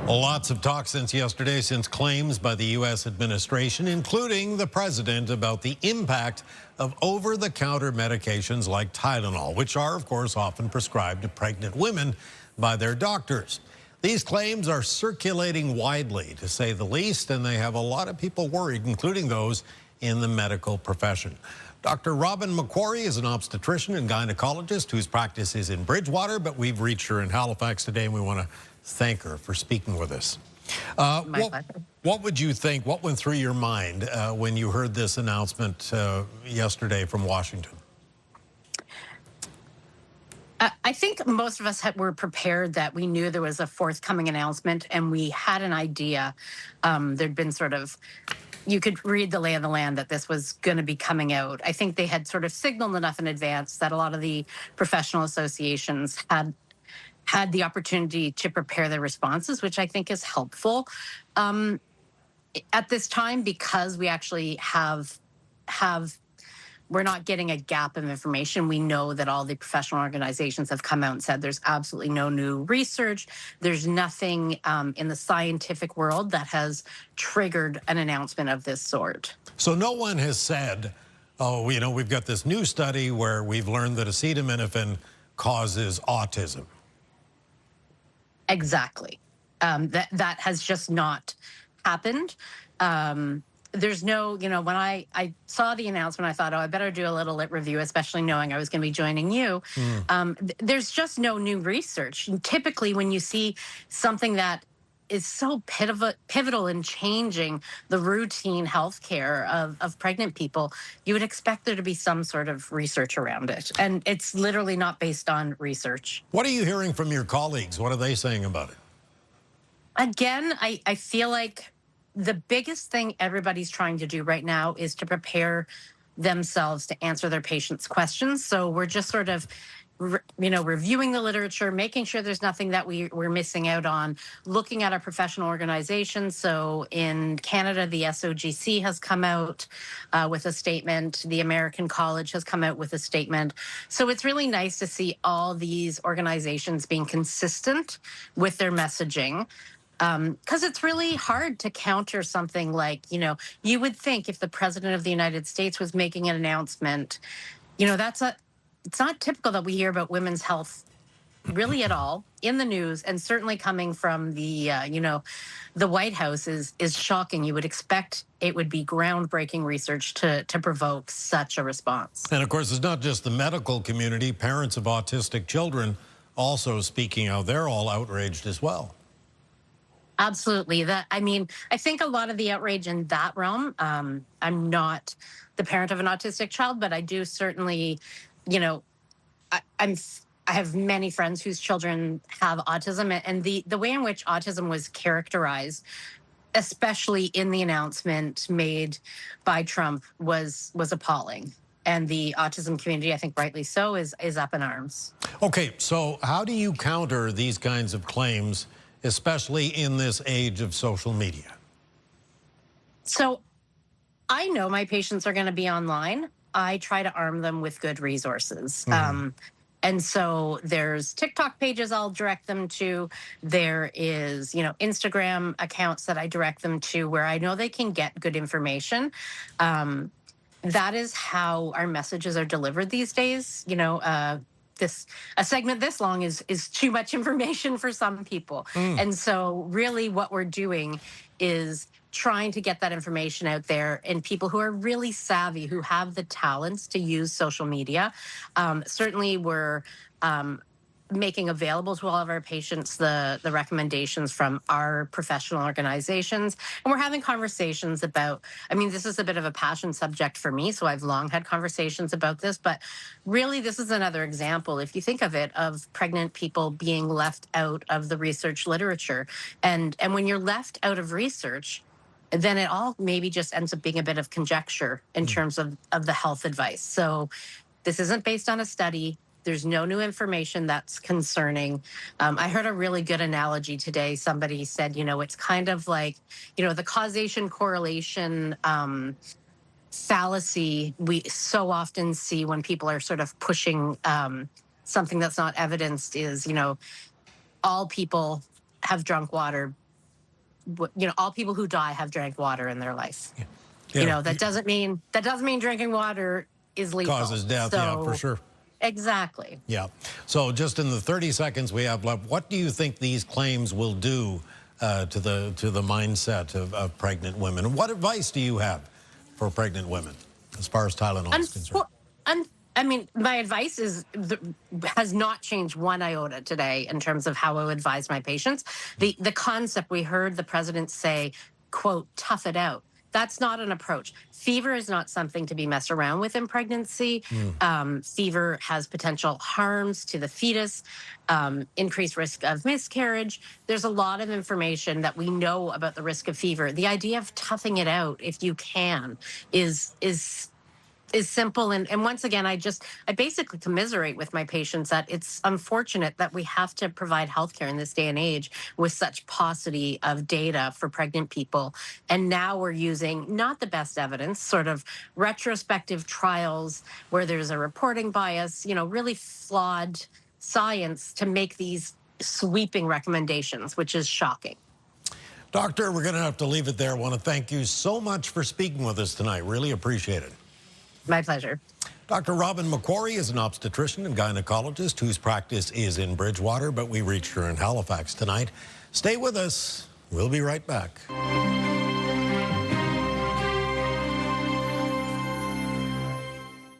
Lots of talk since yesterday, since claims by the U.S. administration, including the president, about the impact of over-the-counter medications like Tylenol, which are, of course, often prescribed to pregnant women by their doctors. These claims are circulating widely, to say the least, and they have a lot of people worried, including those in the medical profession. Dr. Roby MacQuarrie is an obstetrician and gynecologist whose practice is in Bridgewater, but we've reached her in Halifax today, and we want to thank her for speaking with us. What would you think? What went through your mind when you heard this announcement yesterday from Washington? I think most of us were prepared that we knew there was a forthcoming announcement, and we had an idea. There'd been sort of, you could read the lay of the land that this was going to be coming out. I think they had sort of signaled enough in advance that a lot of the professional associations had the opportunity to prepare their responses, which I think is helpful at this time, because we actually we're not getting a gap of information. We know that all the professional organizations have come out and said there's absolutely no new research. There's nothing in the scientific world that has triggered an announcement of this sort. So no one has said, oh, you know, we've got this new study where we've learned that acetaminophen causes autism. Exactly. That has just not happened. There's no, you know, when I saw the announcement, I thought, oh, I better do a little lit review, especially knowing I was going to be joining you. There's just no new research. And typically, when you see something that is so pivotal in changing the routine healthcare of pregnant people, you would expect there to be some sort of research around it. And it's literally not based on research. What are you hearing from your colleagues? What are they saying about it? Again, I feel like the biggest thing everybody's trying to do right now is to prepare themselves to answer their patients' questions. So we're just sort of reviewing the literature, making sure there's nothing that we're missing out on, looking at our professional organizations. So in Canada, the SOGC has come out with a statement. The American College has come out with a statement. So it's really nice to see all these organizations being consistent with their messaging. Because it's really hard to counter something like, you would think if the president of the United States was making an announcement, it's not typical that we hear about women's health really at all in the news, and certainly coming from the White House is shocking. You would expect it would be groundbreaking research to provoke such a response. And of course, it's not just the medical community. Parents of autistic children also speaking out. They're all outraged as well. Absolutely. I think a lot of the outrage in that realm, I'm not the parent of an autistic child, but I do certainly, I have many friends whose children have autism, and the way in which autism was characterized, especially in the announcement made by Trump, was appalling. And the autism community, I think rightly so, is up in arms. Okay, so how do you counter these kinds of claims, especially in this age of social media? So I know my patients are going to be online. I try to arm them with good resources. And so there's TikTok pages I'll direct them to. There is, Instagram accounts that I direct them to where I know they can get good information. That is how our messages are delivered these days. A segment this long is too much information for some people. And so really what we're doing is trying to get that information out there, and people who are really savvy, who have the talents to use social media. Certainly we're making available to all of our patients the recommendations from our professional organizations. And we're having conversations about, this is a bit of a passion subject for me, so I've long had conversations about this, but really this is another example, if you think of it, of pregnant people being left out of the research literature. And when you're left out of research, then it all maybe just ends up being a bit of conjecture in terms of the health advice. So this isn't based on a study. There's no new information that's concerning. I heard a really good analogy today. Somebody said, it's kind of like, the causation correlation fallacy we so often see when people are sort of pushing something that's not evidenced is, all people have drunk water all people who die have drank water in their life. Yeah. That doesn't mean drinking water is lethal. Causes death, yeah, for sure. Exactly. Yeah. So just in the 30 seconds we have left, what do you think these claims will do to the mindset of pregnant women? What advice do you have for pregnant women as far as Tylenol is concerned? I mean, my advice has not changed one iota today in terms of how I would advise my patients. The concept, we heard the president say, quote, tough it out. That's not an approach. Fever is not something to be messed around with in pregnancy. Fever has potential harms to the fetus, increased risk of miscarriage. There's a lot of information that we know about the risk of fever. The idea of toughing it out, if you can, is simple. And once again, I basically commiserate with my patients that it's unfortunate that we have to provide healthcare in this day and age with such paucity of data for pregnant people. And now we're using not the best evidence, sort of retrospective trials where there's a reporting bias, really flawed science to make these sweeping recommendations, which is shocking. Doctor, we're going to have to leave it there. I want to thank you so much for speaking with us tonight. Really appreciate it. My pleasure. Dr. Roby MacQuarrie is an obstetrician and gynecologist whose practice is in Bridgewater, but we reached her in Halifax tonight. Stay with us. We'll be right back.